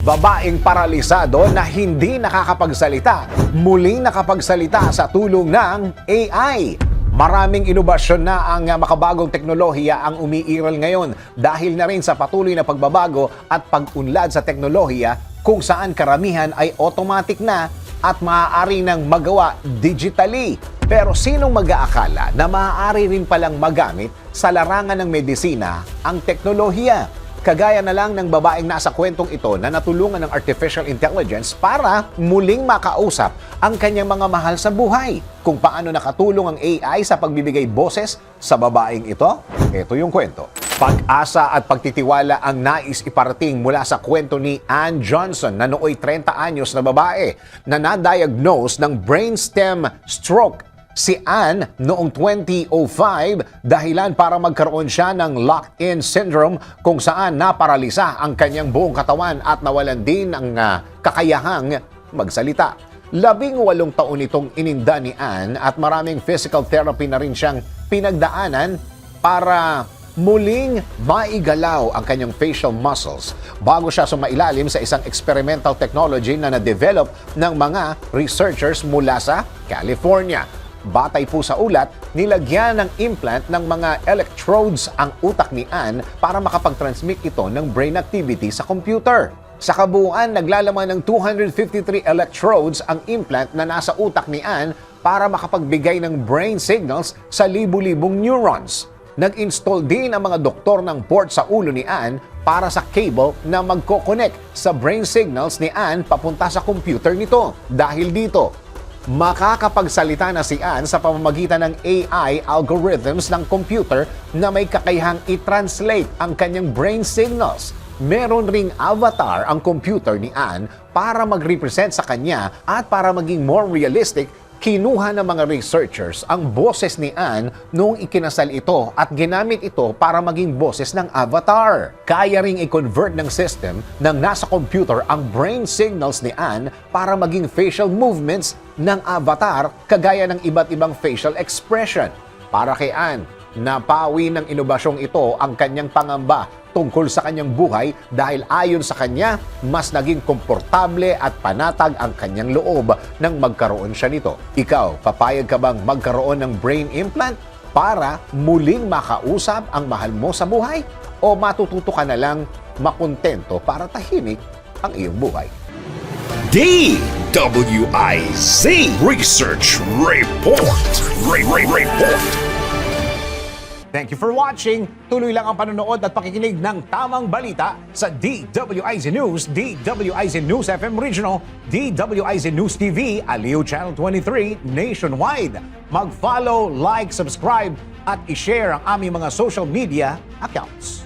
Babaeng paralisado na hindi nakakapagsalita, muling nakapagsalita sa tulong ng AI. Maraming inobasyon na ang makabagong teknolohiya ang umiiral ngayon dahil na rin sa patuloy na pagbabago at pag-unlad sa teknolohiya kung saan karamihan ay automatic na at maaari nang magawa digitally. Pero sinong mag-aakala na maaari rin palang magamit sa larangan ng medisina ang teknolohiya? Kagaya na lang ng babaeng nasa kwentong ito na natulungan ng artificial intelligence para muling makausap ang kanyang mga mahal sa buhay. Kung paano nakatulong ang AI sa pagbibigay boses sa babaeng ito, ito yung kwento. Pag-asa at pagtitiwala ang nais iparating mula sa kwento ni Ann Johnson na nooy 30 anyos na babae na na-diagnose ng brainstem stroke. Si Ann noong 2005 dahilan para magkaroon siya ng locked-in syndrome kung saan naparalisa ang kanyang buong katawan at nawalan din ang kakayahang magsalita. 18 taon itong ininda ni Ann at maraming physical therapy na rin siyang pinagdaanan para muling maigalaw ang kanyang facial muscles bago siya sumailalim sa isang experimental technology na na-develop ng mga researchers mula sa California. Batay po sa ulat, nilagyan ng implant ng mga electrodes ang utak ni Ann para makapag-transmit ito ng brain activity sa computer. Sa kabuuan, naglalaman ng 253 electrodes ang implant na nasa utak ni Ann para makapagbigay ng brain signals sa libu-libong neurons. Nag-install din ang mga doktor ng port sa ulo ni Ann para sa cable na magko-connect sa brain signals ni Ann papunta sa computer nito. Dahil dito, makakapagsalita na si Ann sa pamamagitan ng AI algorithms ng computer na may kakayahang i-translate ang kanyang brain signals. Meron ring avatar ang computer ni Ann para mag-represent sa kanya at para maging more realistic, kinuha ng mga researchers ang boses ni Ann noong ikinasal ito at ginamit ito para maging boses ng avatar. Kaya ring i-convert ng system ng nasa computer ang brain signals ni Ann para maging facial movements ng avatar kagaya ng iba't ibang facial expression. Para kay Ann, napawi ng inobasyong ito ang kanyang pangamba tungkol sa kanyang buhay dahil ayon sa kanya, mas naging komportable at panatag ang kanyang loob nang magkaroon siya nito. Ikaw, papayag ka bang magkaroon ng brain implant para muling makausap ang mahal mo sa buhay? O matututo ka na lang makontento para tahimik ang iyong buhay? DWIZ Research Report. Report. Thank you for watching. Tuloy lang ang panonood at pakikinig ng tamang balita sa DWIZ News, DWIZ News FM Regional, DWIZ News TV, Aliw Channel 23, nationwide. Mag-follow, like, subscribe at i-share ang aming mga social media accounts.